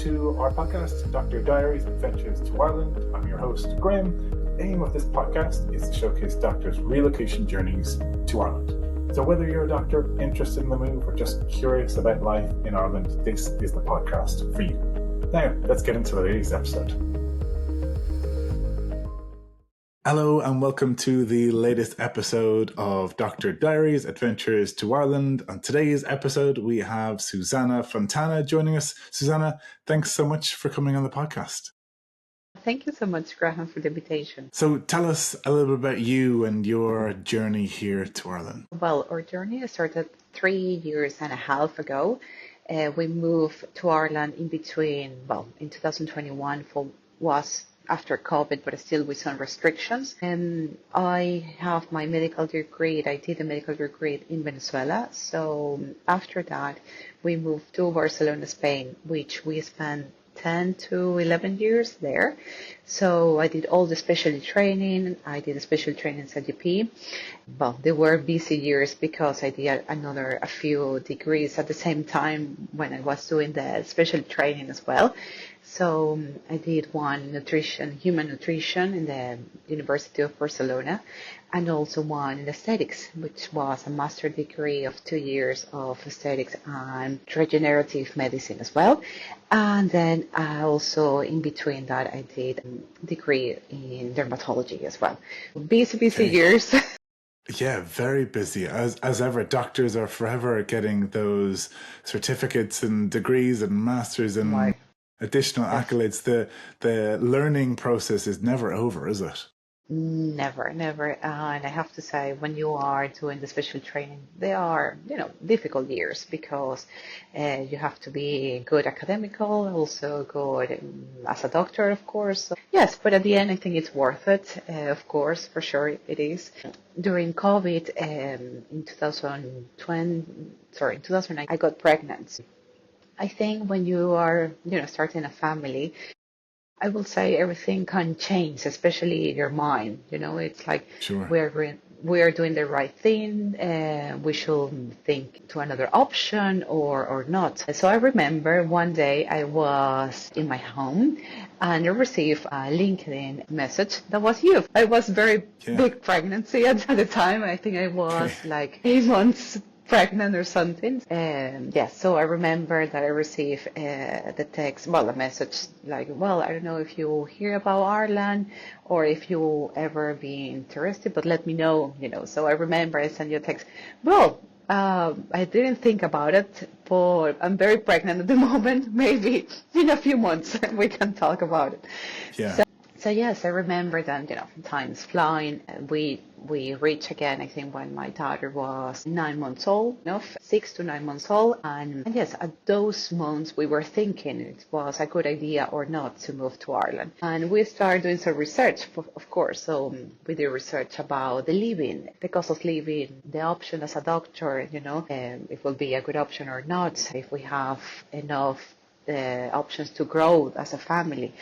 to our podcast, Doctor Diaries, Adventures to Ireland. I'm your host, Graham. The aim of this podcast is to showcase doctors' relocation journeys to Ireland. So whether you're a doctor interested in the move or just curious about life in Ireland, this is the podcast for you. Now, let's get into today's episode. Hello and welcome to the latest episode of Doctor Diaries, Adventures to Ireland. On today's episode, we have Susana Fontana joining us. Susanna, thanks so much for coming on the podcast. Thank you so much, Graham, for the invitation. So tell us a little bit about you and your journey here to Ireland. Well, our journey started 3.5 years ago. We moved to Ireland in 2021 was after COVID, but still with some restrictions. I have my medical degree. I did a medical degree in Venezuela. So after that, we moved to Barcelona, Spain, which we spent 10 to 11 years there. So I did all the specialty training. I did a special training as a GP. Well, they were busy years because I did a few degrees at the same time when I was doing the special training as well. So I did one human nutrition in the University of Barcelona, and also one in aesthetics, which was a master degree of 2 years of aesthetics and regenerative medicine as well. And then I also, in between that, I did a degree in dermatology as well. Busy years. Yeah, very busy. As ever, doctors are forever getting those certificates and degrees and masters and additional accolades. The learning process is never over, is it? Never. And I have to say, when you are doing the special training, they are, difficult years because you have to be good academical, also good as a doctor, of course. So, yes, but at the end, I think it's worth it. Of course, for sure it is. During COVID, in 2009, I got pregnant. I think when you are, starting a family, I will say everything can change, especially your mind. It's like Sure. we are doing the right thing. We should think to another option or not. So I remember one day I was in my home and I received a LinkedIn message that was you. I was very big pregnancy at the time. I think I was like 8 months pregnant or something. So I remember that I received the text, a message like, I don't know if you hear about Ireland or if you ever be interested, but let me know, So I remember I sent you a text. I didn't think about it, but I'm very pregnant at the moment. Maybe in a few months we can talk about it. Yeah. So yes, I remember that, time's flying. We reached again, I think, when my daughter was 9 months old, 6 to 9 months old. And yes, at those months, we were thinking it was a good idea or not to move to Ireland. And we started doing some research, of course. So we did research about the cost of living, the option as a doctor, it will be a good option or not, if we have enough options to grow as a family.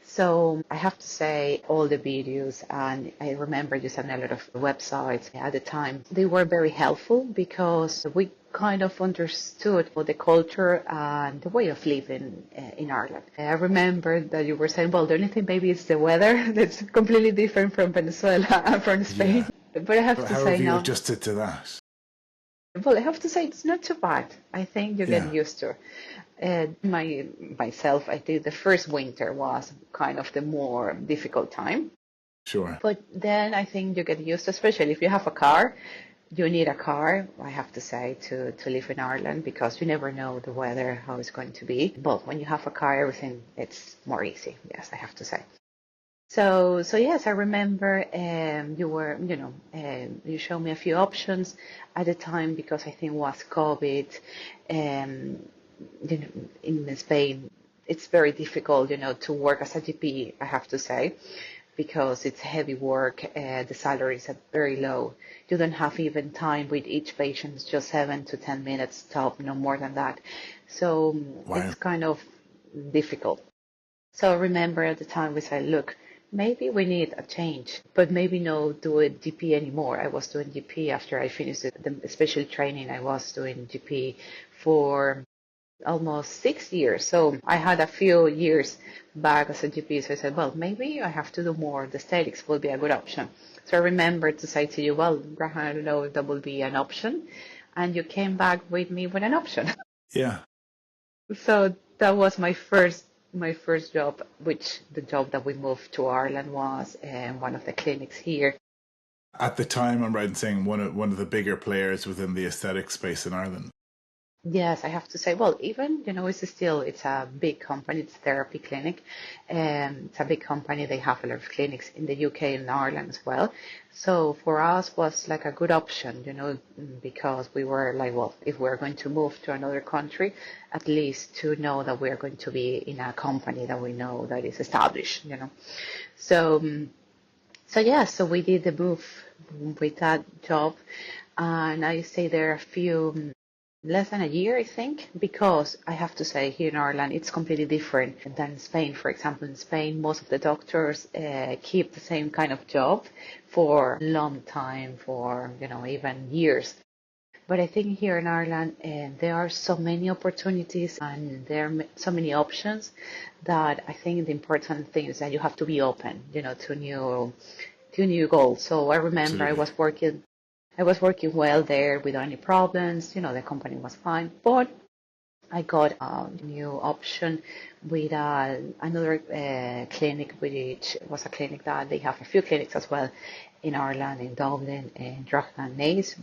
So I have to say all the videos, and I remember using a lot of websites at the time, they were very helpful because we kind of understood the culture and the way of living in Ireland. I remember that you were saying, the only thing maybe is the weather that's completely different from Venezuela and from Spain. Yeah. But I have to how say have you now, adjusted to that? Well, I have to say it's not too bad. I think you get used to. Myself, I think the first winter was kind of the more difficult time. Sure. But then I think you get used to, especially if you have a car. You need a car, I have to say, to live in Ireland because you never know the weather, how it's going to be. But when you have a car, everything, it's more easy. Yes, I have to say. So yes, I remember you showed me a few options at the time because I think it was COVID. In Spain, it's very difficult, to work as a GP, I have to say, because it's heavy work. The salaries are very low. You don't have even time with each patient, it's just 7 to 10 minutes top, no more than that. So It's kind of difficult. So I remember at the time we said, look, maybe we need a change, but maybe no do it GP anymore. I was doing GP after I finished the special training. I was doing GP for almost 6 years. So I had a few years back as a GP. So I said, well, maybe I have to do more. The aesthetics will be a good option. So I remember to say to you, well, Graham, I don't know if that will be an option. And you came back with me with an option. Yeah. So that was my first job, which the job that we moved to Ireland was one of the clinics here. At the time, I'm right in saying one of the bigger players within the aesthetic space in Ireland. Yes, I have to say, well, even, it's a big company, it's a therapy clinic, and it's a big company. They have a lot of clinics in the UK and Ireland as well. So for us was like a good option, because we were like, well, if we're going to move to another country, at least to know that we're going to be in a company that we know that is established. So, so we did the move with that job, and I stayed there less than a year, I think, because I have to say here in Ireland it's completely different than Spain. For example, in Spain, most of the doctors keep the same kind of job for a long time, for even years. But I think here in Ireland there are so many opportunities and there are so many options that I think the important thing is that you have to be open, to new goals. So I remember I Absolutely. was working well there without any problems. The company was fine, but I got a new option with another clinic, which was a clinic that they have a few clinics as well in Ireland, in Dublin, in Drogheda Naas,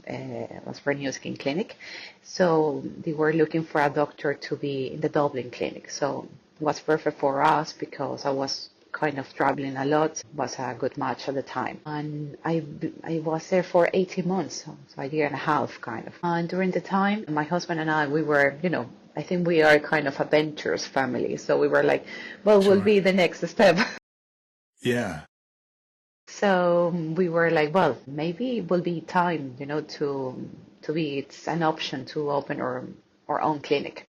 was for new skin clinic. So they were looking for a doctor to be in the Dublin clinic. So it was perfect for us because I was kind of traveling a lot, was a good match at the time. And I was there for 18 months, so a year and a half kind of. And during the time, my husband and I, we were, I think we are kind of adventurous family. So we were like, well, we'll Sure. be the next step. Yeah. So we were like, well, maybe it will be time, it's an option to open our own clinic.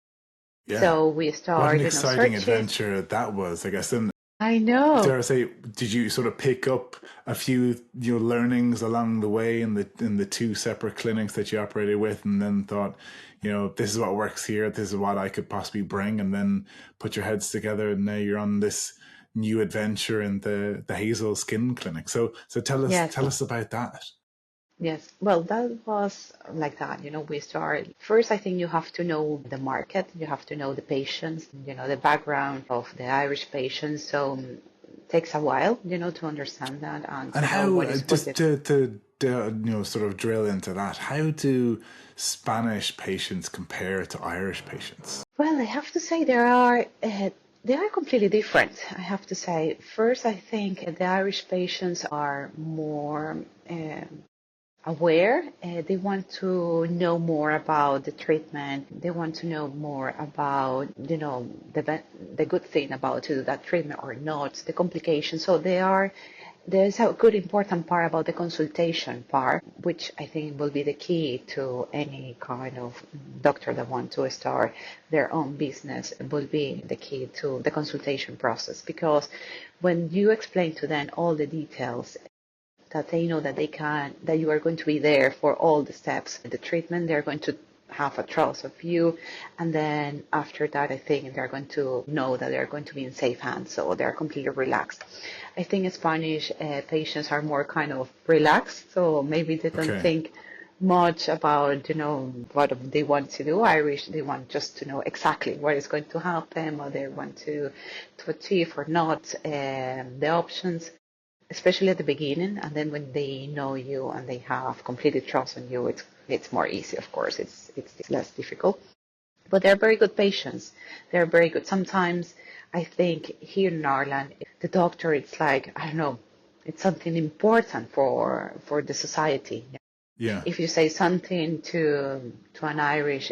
Yeah. So we What an start, exciting searches. adventure that was, I guess. And I know. dare I say, did you sort of pick up a few learnings along the way in the two separate clinics that you operated with, and then thought, this is what works here, this is what I could possibly bring, and then put your heads together, and now you're on this new adventure in the Hazel Skin Clinic. So Yes. tell us about that. Yes, well, that was like that. We start first. I think you have to know the market, you have to know the patients, the background of the Irish patients. So it takes a while, to understand that and And to know how, what is just working. to sort of drill into that, how do Spanish patients compare to Irish patients? Well, I have to say they are completely different. I have to say, first, I think the Irish patients are more aware. They want to know more about the treatment. They want to know more about, the good thing about to do that treatment or not, the complications. So there's a good important part about the consultation part, which I think will be the key to any kind of doctor that want to start their own business, will be the key to the consultation process. Because when you explain to them all the details, that they know that you are going to be there for all the steps in the treatment, they're going to have a trust of you. And then after that, I think they're going to know that they're going to be in safe hands. So they're completely relaxed. I think Spanish patients are more kind of relaxed. So maybe they don't Okay. think much about, what they want to do. Irish, they want just to know exactly what is going to happen, or they want to achieve or not, the options, especially at the beginning. And then when they know you and they have complete trust on you, it's more easy. Of course, it's less difficult. But they're very good patients. They're very good. Sometimes I think here in Ireland, the doctor, it's like, I don't know, it's something important for the society. Yeah. If you say something to an Irish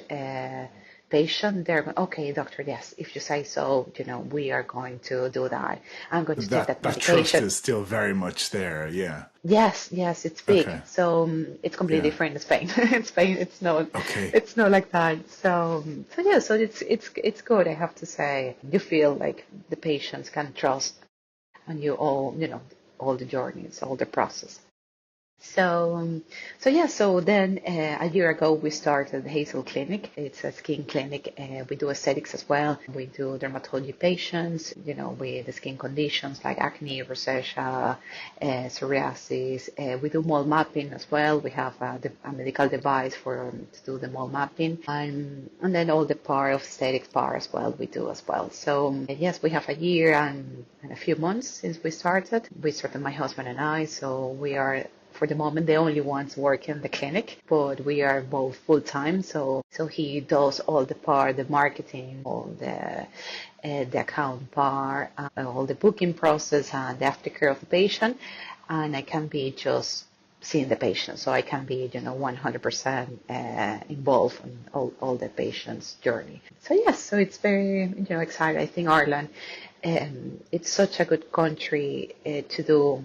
patient, they're going, okay, doctor, yes. If you say so, we are going to do that. I'm going to take that That trust medication. is still very much there. Yeah. Yes, yes, it's big. Okay. So it's completely Yeah. different in Spain. In Spain, it's not, Okay. it's not like that. So yeah, so it's good. I have to say, you feel like the patients can trust on you all, all the journeys, all the process. So then a year ago we started Hazel Clinic. It's a skin clinic. We do aesthetics as well. We do dermatology patients, with the skin conditions like acne, rosacea, psoriasis. We do mole mapping as well. We have a medical device to do the mole mapping, and then all the part of aesthetics part as well we do as well. So yes, we have a year and a few months since we started. We started, my husband and I. So we are, for the moment, the only ones working in the clinic, but we are both full time. So he does all the part, the marketing, all the account part, all the booking process, and the aftercare of the patient. And I can be just seeing the patient, so I can be 100% involved in all the patient's journey. So yes, so it's very exciting. I think Ireland, it's such a good country to do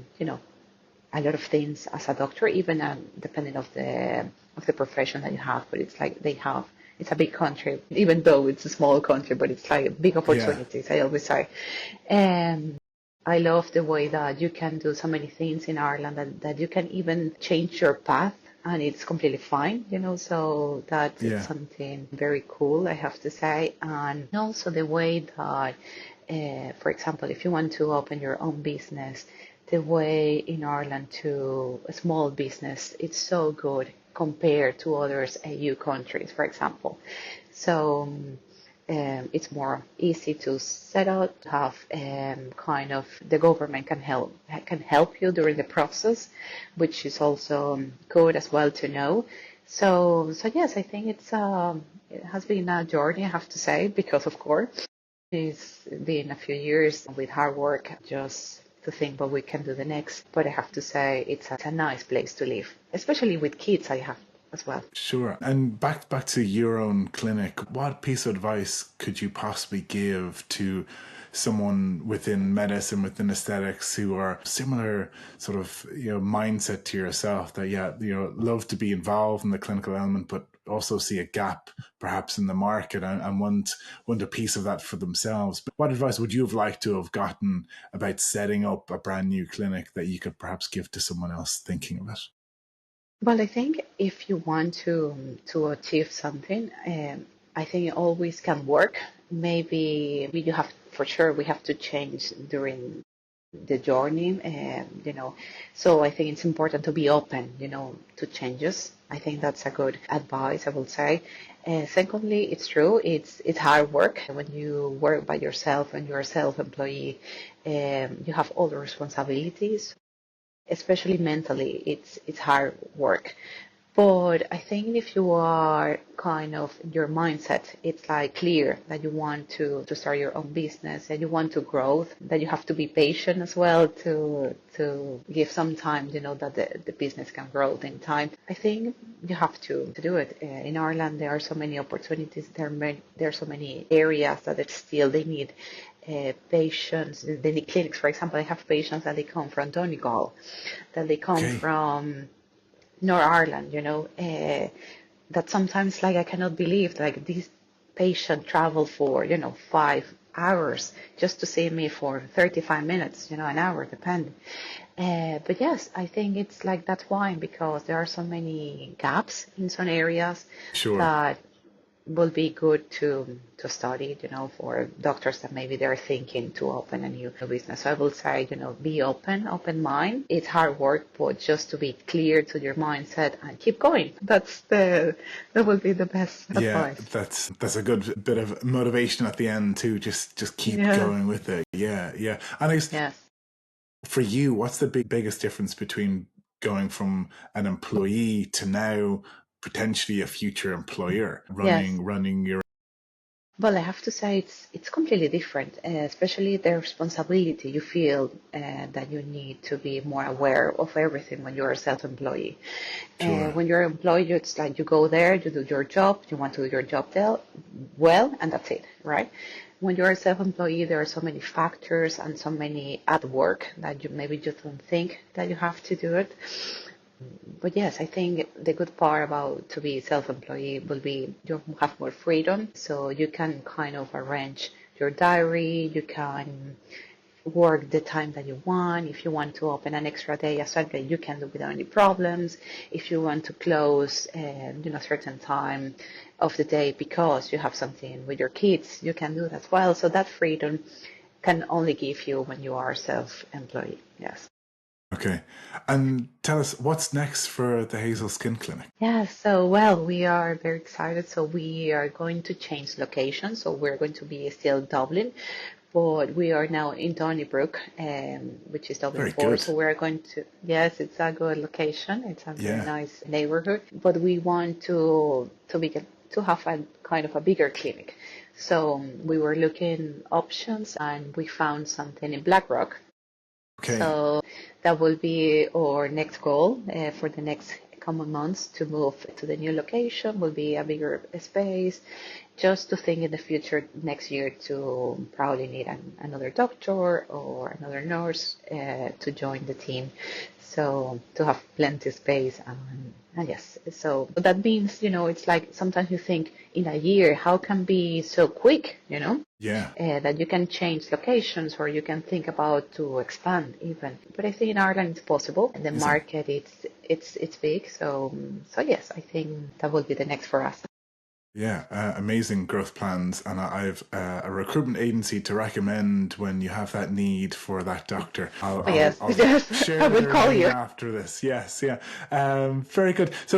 a lot of things as a doctor, even depending of the profession that you have. But it's like it's a big country, even though it's a small country, but it's like big Yeah. opportunities, I always say. And I love the way that you can do so many things in Ireland, that you can even change your path and it's completely fine, so that's Yeah. something very cool, I have to say. And also the way that, for example, if you want to open your own business, the way in Ireland to a small business, it's so good compared to others EU countries, for example. So it's more easy to set out, have kind of the government can help you during the process, which is also good as well to know. So yes, I think it has been a journey, I have to say, because of course it's been a few years with hard work just to think what we can do the next. But I have to say it's a nice place to live, especially with kids I have as well. Sure. And back to your own clinic, what piece of advice could you possibly give to someone within medicine, within aesthetics, who are similar sort of mindset to yourself, that love to be involved in the clinical element, but also see a gap perhaps in the market, and want a piece of that for themselves? But what advice would you have liked to have gotten about setting up a brand new clinic that you could perhaps give to someone else thinking of it? Well, I think if you want to achieve something, I think it always can work. Maybe you have, for sure, we have to change during the journey, So I think it's important to be open, to changes. I think that's a good advice, I will say. Secondly, it's true. It's hard work when you work by yourself and you're a self-employee. You have all the responsibilities, especially mentally. It's hard work. But I think if you are kind of your mindset, it's like clear that you want to start your own business and you want to grow, that you have to be patient as well to give some time, that the business can grow in time. I think you have to do it. In Ireland, there are so many opportunities. There are so many areas that they need patients. They need clinics, for example. I have patients that they come from Donegal, that they come Okay. from North Ireland, that sometimes like I cannot believe like this patient traveled for, 5 hours just to see me for 35 minutes, an hour, depending. But yes, I think it's like that's why, because there are so many gaps in some areas Sure. that will be good to study, for doctors that maybe they're thinking to open a new business. So I will say, be open mind. It's hard work, but just to be clear to your mindset and keep going. That will be the best Yeah, advice. that's a good bit of motivation at the end too. Just keep Yeah. going with it. Yeah, yeah. And I guess Yes. for you, what's the biggest difference between going from an employee to now potentially a future employer, Yes. running your? Well, I have to say it's completely different, especially the responsibility you feel that you need to be more aware of everything when you're a self-employee. Sure. When you're employed, it's like you go there, you do your job, you want to do your job well, and that's it, right? When you're a self-employee, there are so many factors and so many at work that you maybe just don't think that you have to do it. But yes, I think the good part about to be self-employed will be you have more freedom, so you can kind of arrange your diary. You can work the time that you want. If you want to open an extra day, a Saturday, you can do without any problems. If you want to close, certain time of the day because you have something with your kids, you can do that as well. So that freedom can only give you when you are self-employed. Yes. Okay. And tell us, what's next for the Hazel Skin Clinic? Yeah, so well, we are very excited. So we are going to change location. So we're going to be still Dublin, but we are now in Donnybrook, which is Dublin Very 4. good. So we're going to, yes, it's a good location. It's a very Yeah. nice neighborhood, but we want to have a kind of a bigger clinic. So we were looking options and we found something in Blackrock. Okay. So that will be our next goal for the next coming months to move to the new location. Will be a bigger space. Just to think in the future next year to probably need another doctor or another nurse to join the team. So to have plenty of space and yes, so that means it's like sometimes you think in a year how can be so quick, Yeah. that you can change locations or you can think about to expand even. But I think in Ireland it's possible. And the Amazing. market it's big. So yes, I think that will be the next for us. Yeah, amazing growth plans, and I've a recruitment agency to recommend when you have that need for that doctor. I'll Oh, I'll, yes, I'll yes, I share will their call name you. after this. Yes, yeah, very good. So,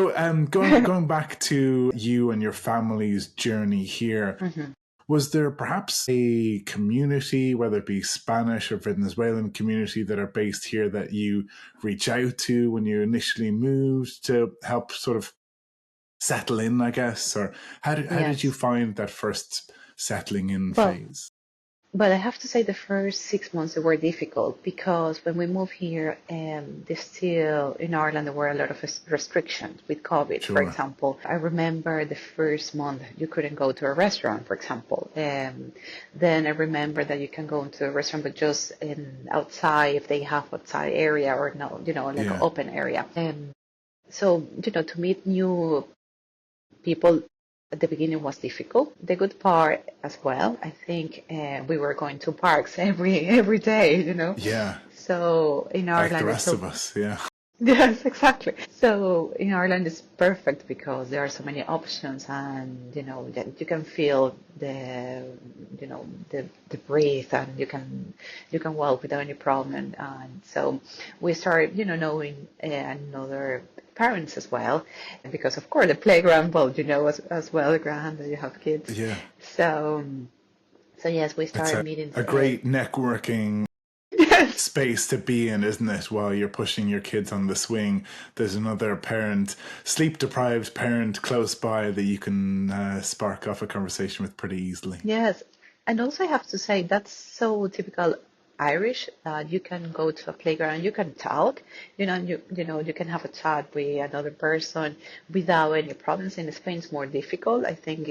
going back to you and your family's journey here, Mhm. was there perhaps a community, whether it be Spanish or Venezuelan community that are based here that you reach out to when you initially moved to help sort of settle in, I guess? Or how did you Yes. find that first settling in Well, phase? but I have to say the first 6 months they were difficult because when we moved here, there's still in Ireland there were a lot of restrictions with COVID. For Sure. example, I remember the first month you couldn't go to a restaurant, for example. Then I remember that you can go into a restaurant, but just in outside if they have outside area or no, like an Yeah. open area. So to meet new people at the beginning was difficult. The good part as well, I think we were going to parks every day. Yeah. So in Like the Ireland, it's rest so of us. Yeah. yes, exactly. So in Ireland, it's perfect because there are so many options, and that you can feel the breathe, and you can walk without any problem. And so we started, knowing another parents as well, because of course the playground, well, as well, Graham, that you have kids. Yeah. So so yes, we It's started meeting. a great networking Yes. space to be in, isn't it? While you're pushing your kids on the swing, there's another parent, sleep deprived parent close by that you can spark off a conversation with pretty easily. Yes, and also I have to say that's so typical Irish that you can go to a playground, you can talk, you can have a chat with another person without any problems. In Spain, it's more difficult. I think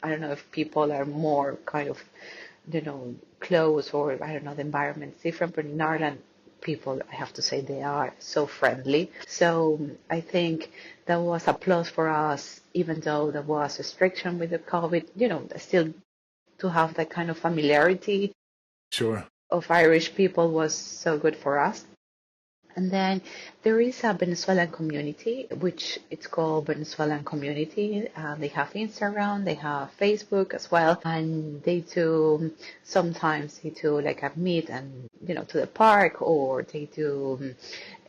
I don't know if people are more kind of, close or I don't know, the environment's different, but in Ireland, people, I have to say, they are so friendly. So I think that was a plus for us, even though there was restriction with the COVID, still to have that kind of familiarity Sure. of Irish people was so good for us. And then there is a Venezuelan community, which it's called Venezuelan Community. They have Instagram, they have Facebook as well, and they do sometimes they do like a meet and to the park, or they do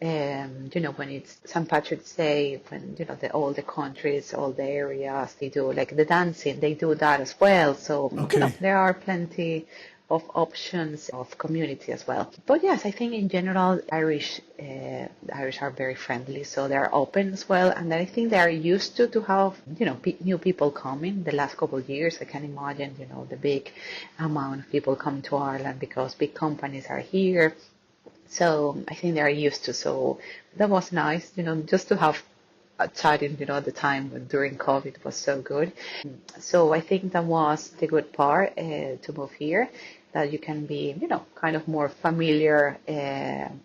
when it's St. Patrick's Day, when all the countries, all the areas, they do like the dancing, they do that as well. So Okay. there are plenty of options of community as well. But yes, I think in general, the Irish are very friendly, so they're open as well, and I think they are used to have new people coming. The last couple of years, I can imagine the big amount of people come to Ireland because big companies are here. So I think they are used to. So that was nice, just to have a chatting, at the time when during COVID was so good. So I think that was the good part to move here, that you can be, kind of more familiar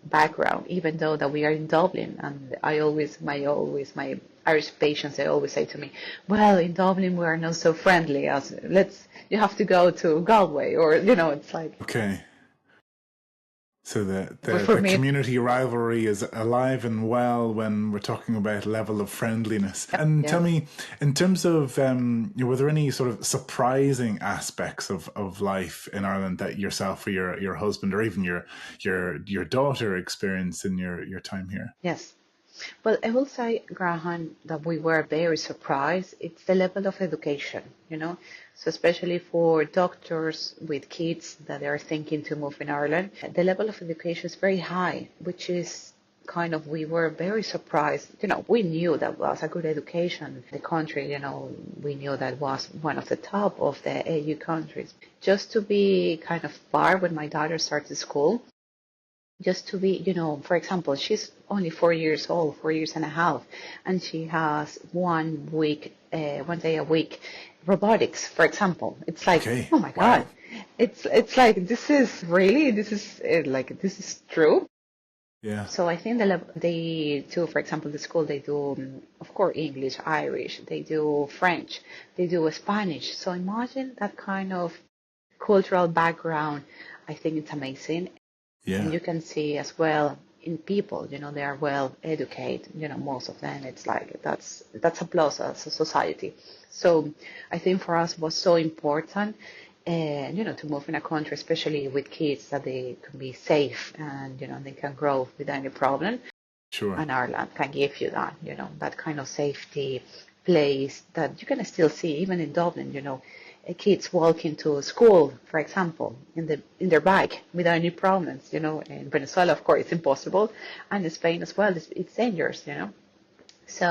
background, even though that we are in Dublin. And my Irish patients, they always say to me, well, in Dublin we are not so friendly as you have to go to Galway, or it's like Okay. So But for the me, community rivalry is alive and well when we're talking about level of friendliness. And tell yes. me, in terms of, were there any sort of surprising aspects of life in Ireland that yourself or your husband or even your daughter experienced in your time here? Yes. Well, I will say, Graham, that we were very surprised. It's the level of education, you know. So especially for doctors with kids that are thinking to move in Ireland, the level of education is very high, which is kind of, we were very surprised. You know, we knew that was a good education. The country, you know, we knew that was one of the top of the AU countries. Just to be kind of far when my daughter started school, just to be, you know, for example, she's only 4 years old, 4 years and a half, and she has 1 week, 1 day a week robotics, for example. It's like, Okay, oh my God, wow. it's like, this is really, this is like, this is true. Yeah, So I think they do, for example, the school, they do, of course, English, Irish, they do French, they do Spanish. So imagine that kind of cultural background. I think it's amazing. And yeah, you can see as well in people, you know, they are well educated, you know, most of them. It's like that's a plus as a society. So I think for us it was so important, and you know, to move in a country, especially with kids, that they can be safe and you know they can grow without any problem. sure. And Ireland can give you that, you know, that kind of safety place that you can still see even in Dublin, you know, kids walking to school, for example, in their bike without any problems, you know. In Venezuela, of course, it's impossible, and in Spain as well, it's dangerous, you know. So,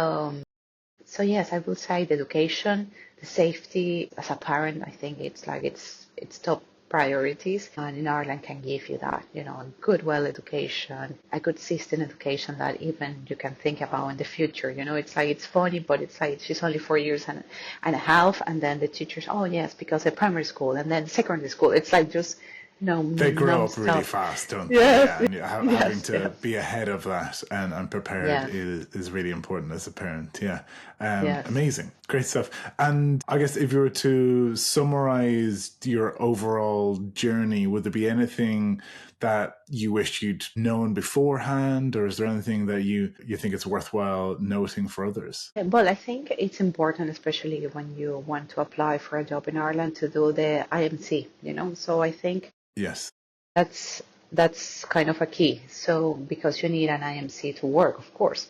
so yes, I will say the education, the safety. As a parent, I think it's like it's top priorities, and in Ireland can give you that, you know, a good well education, a good system education that even you can think about in the future. You know, it's like it's funny, but it's like she's only 4 years and a half, and then the teachers, oh yes, because the primary school and then secondary school. It's like just you know They grow up really non-stop. fast, don't they? Yes, Yeah, and having yes, to yes, be ahead of that and prepared yes, is really important as a parent. Yeah, yes. amazing, great stuff. And I guess if you were to summarize your overall journey, would there be anything that you wish you'd known beforehand, or is there anything that you think it's worthwhile noting for others? Well, I think it's important, especially when you want to apply for a job in Ireland, to do the IMC, you know. So I think Yes. that's that's kind of a key. So because you need an IMC to work, of course.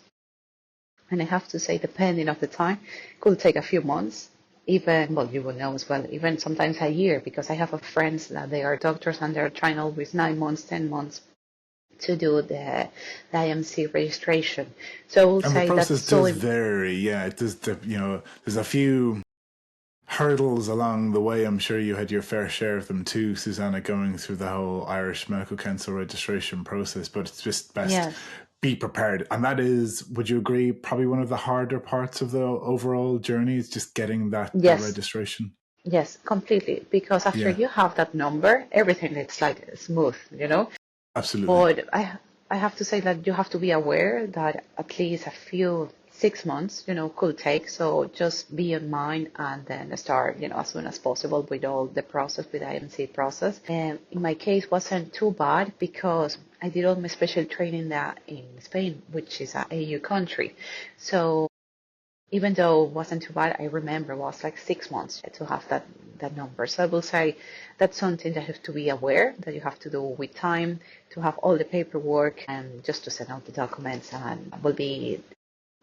And I have to say, depending of the time, could take a few months, even, well, you will know as well, even sometimes a year, because I have friends that they are doctors and they're trying always 9 months, 10 months to do the IMC registration. So I will And the say that's process so does vary. Yeah, it does. There's a few hurdles along the way. I'm sure you had your fair share of them too, Susanna, going through the whole Irish Medical Council registration process, but it's just best yes, be prepared. And that is, would you agree, probably one of the harder parts of the overall journey is just getting that yes, registration? yes, completely. Because after Yeah, you have that number, everything is like smooth, you know. absolutely. But I have to say that you have to be aware that at least a few 6 months, you know, could take. So just be in mind and then start, you know, as soon as possible with all the process, with the IMC process. And in my case, wasn't too bad because I did all my special training that in Spain, which is a AU country. So even though it wasn't too bad, I remember it was like 6 months to have that number. So I will say that's something that you have to be aware that you have to do with time to have all the paperwork and just to send out the documents, and will be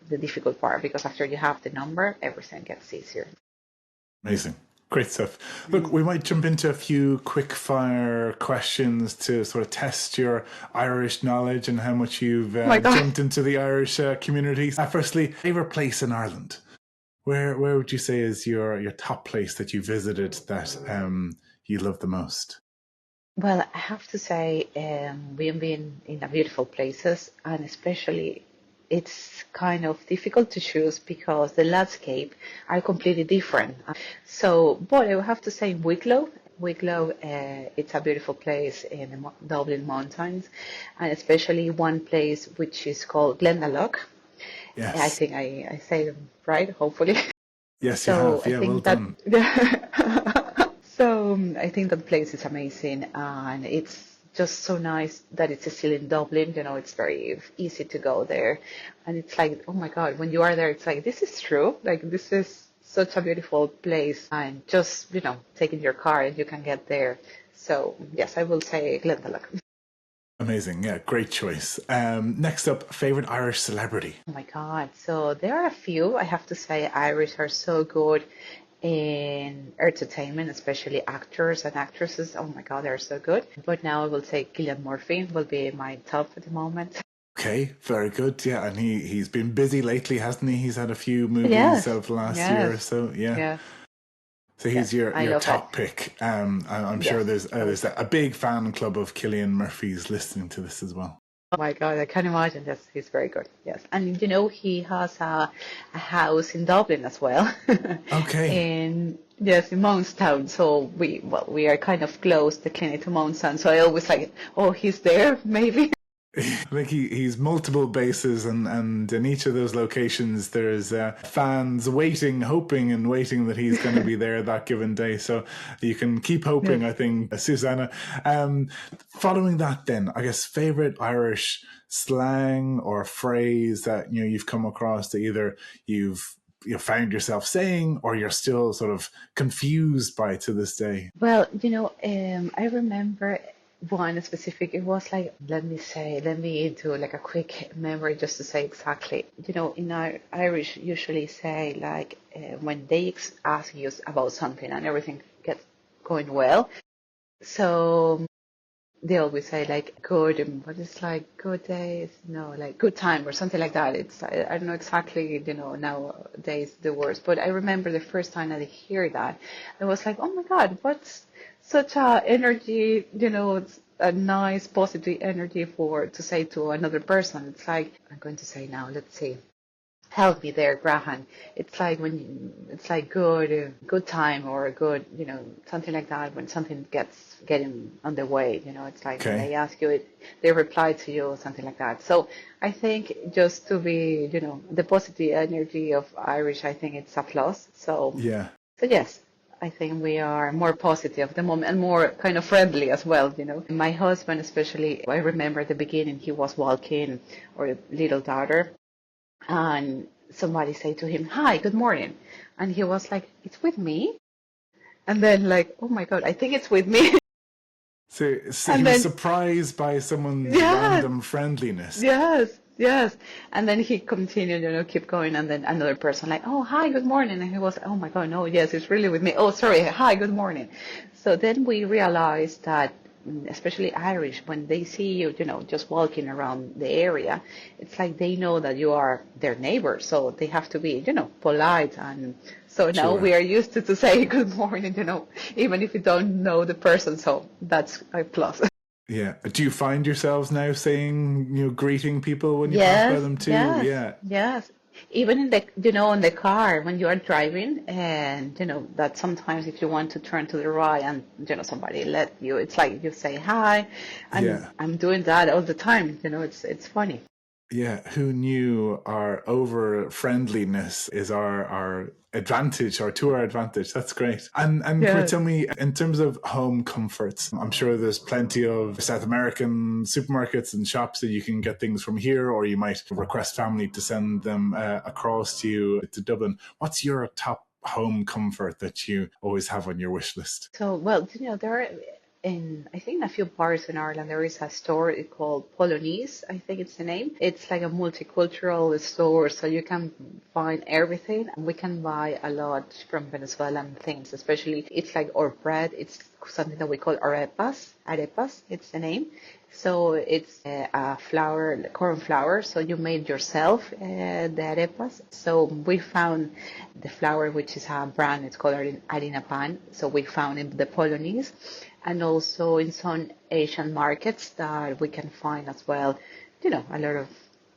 the difficult part because after you have the number, everything gets easier. Amazing. Great stuff. Look, Mm. we might jump into a few quick fire questions to sort of test your Irish knowledge and how much you've Oh my God. jumped into the Irish community. Firstly, favorite place in Ireland? Where would you say is your top place that you visited that you love the most? Well, I have to say, we've been in a beautiful places, and especially it's kind of difficult to choose because the landscape are completely different. So, but I would have to say Wicklow. Wicklow, it's a beautiful place in the Dublin Mountains, and especially one place which is called Glendalough. I Yes. think I say them right, hopefully. Yes, you So have. I Yeah, well think that done. so I think that place is amazing, and it's just so nice that it's still in Dublin. It's very easy to go there. And it's like, oh my God, when you are there, it's like, this is true. Like, this is such a beautiful place. And just, taking your car and you can get there. So, yes, I will say Glendalough. Amazing. Yeah, great choice. Next up, favorite Irish celebrity. Oh my God. So there are a few. I have to say, Irish are so good in entertainment, especially actors and actresses. Oh my God, they're so good. But now I will say Cillian Murphy will be my top at the moment. Okay, very good. Yeah, and he's been busy lately, hasn't he? He's had a few movies Yes, over the last year or yes, so. Yeah. yes, So he's yes. I your love it. top pick. I'm sure Yes, I would there's say. a big fan club of Cillian Murphy's listening to this as well. Oh my God, I can imagine. Yes, he's very good. Yes, and he has a house in Dublin as well, Okay. in yes, in Mounstown. So we are kind of close, the clinic to Mounstown. So I always like, oh, he's there, maybe. Like he's multiple bases, and in each of those locations there's fans waiting, hoping and waiting that he's going to be there that given day. So you can keep Yes. hoping, I think, Susanna. Following that, then I guess favorite Irish slang or phrase that you've come across that either you found yourself saying or you're still sort of confused by to this day. Well, I remember one specific. It was like, let me do like a quick memory just to say exactly. In our Irish, usually say like when they ask you about something and everything gets going well. So they always say like good, but it's like good days, no, like good time or something like that. I don't know exactly, nowadays the words, but I remember the first time that I hear that, I was like, oh my God, what's such a energy, it's a nice positive energy to say to another person. It's like, I'm going to say now, let's see. Help me there, Graham. It's like it's like good time or a good, something like that when something getting on the way, it's like when Okay. they ask you it, they reply to you, something like that. So I think just to be, the positive energy of Irish, I think it's a plus. Yeah. So yes, I think we are more positive at the moment and more kind of friendly as well. My husband, especially, I remember at the beginning he was walking our little daughter and somebody say to him, "Hi, good morning," and he was like, "It's with me," and then like, "Oh my God, I think it's with me," So he and was then surprised by someone's yes, random friendliness. yes, yes, and then he continued, keep going, and then another person like, "Oh, hi, good morning," and he was, "Oh my God, no, yes, it's really with me. Oh, sorry, hi, good morning." So then we realized that especially Irish, when they see you, just walking around the area, it's like they know that you are their neighbor, so they have to be, polite. And so now Sure. we are used to say good morning, even if you don't know the person. So that's a plus. Yeah. Do you find yourselves now saying, greeting people when you pass by Yes, them too? yes, Yeah. yes. Even in the, in the car when you are driving, and that sometimes if you want to turn to the right and somebody let you, it's like you say hi, and Yeah. I'm doing that all the time. It's funny. Yeah. Who knew our over friendliness is our advantage or to our advantage? That's great. And can you Yes. tell me, in terms of home comforts, I'm sure there's plenty of South American supermarkets and shops that you can get things from here, or you might request family to send them across to you to Dublin. What's your top home comfort that you always have on your wish list? So, well, there are I think in a few bars in Ireland, there is a store called Polonaise, I think it's the name. It's like a multicultural store, so you can find everything. We can buy a lot from Venezuelan things, especially it's like our bread. It's something that we call arepas. Arepas, it's the name. So it's a flour, corn flour. So you made yourself the arepas. So we found the flour, which is a brand. It's called harina pan. So we found in the Polonaise, and also in some Asian markets that we can find as well. A lot of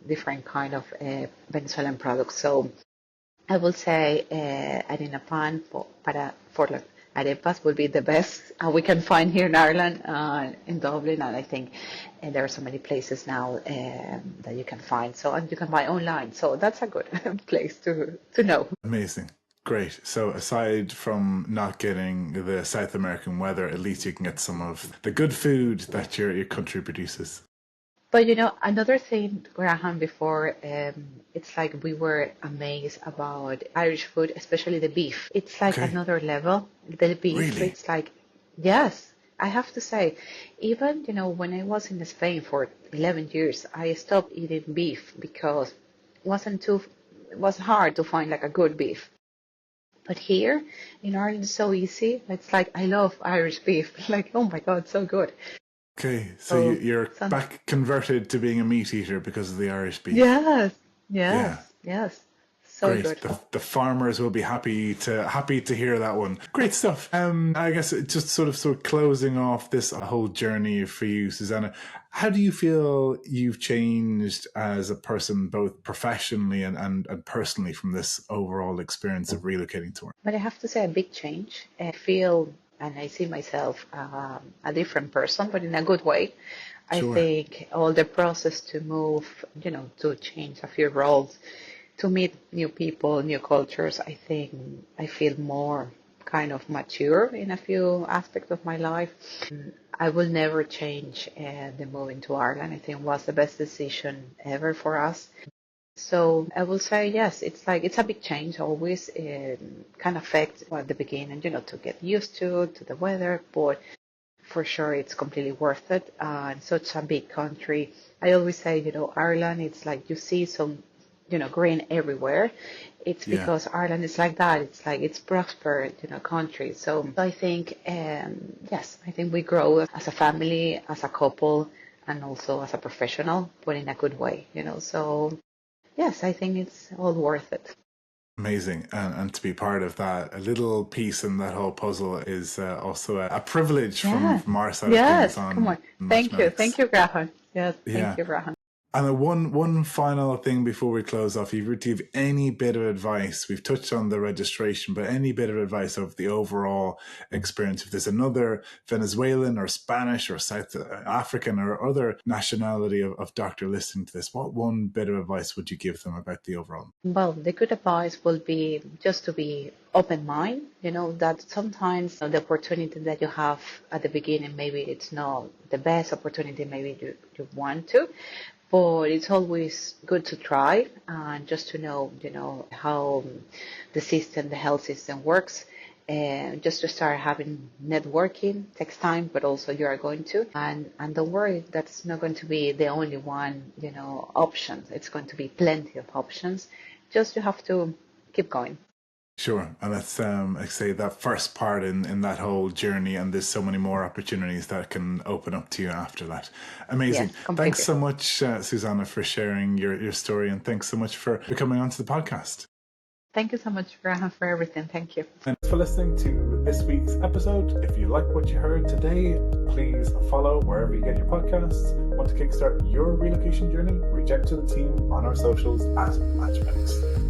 different kind of Venezuelan products. So I will say harina pan for like arepas would be the best we can find here in Ireland, in Dublin, and I think there are so many places now that you can find. So and you can buy online. So that's a good place to know. Amazing. Great. So aside from not getting the South American weather, at least you can get some of the good food that your country produces. But another thing, Graham, before, it's like we were amazed about Irish food, especially the beef. It's like Okay. another level. The beef, Really? it's like, yes, I have to say, even, when I was in Spain for 11 years, I stopped eating beef because it was hard to find like a good beef. But here in Ireland, it's so easy. It's like, I love Irish beef. Like, oh my God, so good. Okay. So So, you're some, back converted to being a meat eater because of the Irish beef. yes, Yeah. yes, yes. So Great. good. The farmers will be happy to hear that one. Great stuff. I guess just sort of closing off this whole journey for you, Susanna. How do you feel you've changed as a person, both professionally and personally, from this overall experience of relocating to work? But I have to say a big change. I feel and I see myself a different person, but in a good way. I Sure. think all the process to move, to change a few roles, to meet new people, new cultures, I think I feel more kind of mature in a few aspects of my life. I will never change the moving to Ireland. I think it was the best decision ever for us. So I will say yes. It's like it's a big change. Always can affect at the beginning, to get used to the weather, but for sure it's completely worth it. And such a big country. I always say, Ireland. It's like you see some, green everywhere. It's Yeah. because Ireland is like that. It's like it's prospered, country. So I think yes, I think we grow as a family, as a couple, and also as a professional, but in a good way, So yes, I think it's all worth it. Amazing. And to be part of that, a little piece in that whole puzzle is also a privilege Yeah. from our side of things Yes. Come on on. Thank you. mathematics. Thank you, Graham. Yes. Thank Yeah. you, Graham. And one final thing before we close off, if you were to give any bit of advice, we've touched on the registration, but any bit of advice of the overall experience, if there's another Venezuelan or Spanish or South African or other nationality of doctor listening to this, what one bit of advice would you give them about the overall? Well, the good advice will be just to be open mind, that sometimes the opportunity that you have at the beginning, maybe it's not the best opportunity, maybe you want to, but it's always good to try and just to know, how the system, the health system works. And just to start having networking takes time, but also you are going to, and don't worry, that's not going to be the only one, options. It's going to be plenty of options. Just you have to keep going. Sure. And that's, I say, that first part in that whole journey, and there's so many more opportunities that can open up to you after that. Amazing. Yes, Thanks completely. so much, Susanna, for sharing your story, and thanks so much for coming onto the podcast. Thank you so much, Graham, for everything. Thank you. Thanks for listening to this week's episode. If you like what you heard today, please follow wherever you get your podcasts. Want to kickstart your relocation journey? Reach out to the team on our socials at Matchmix.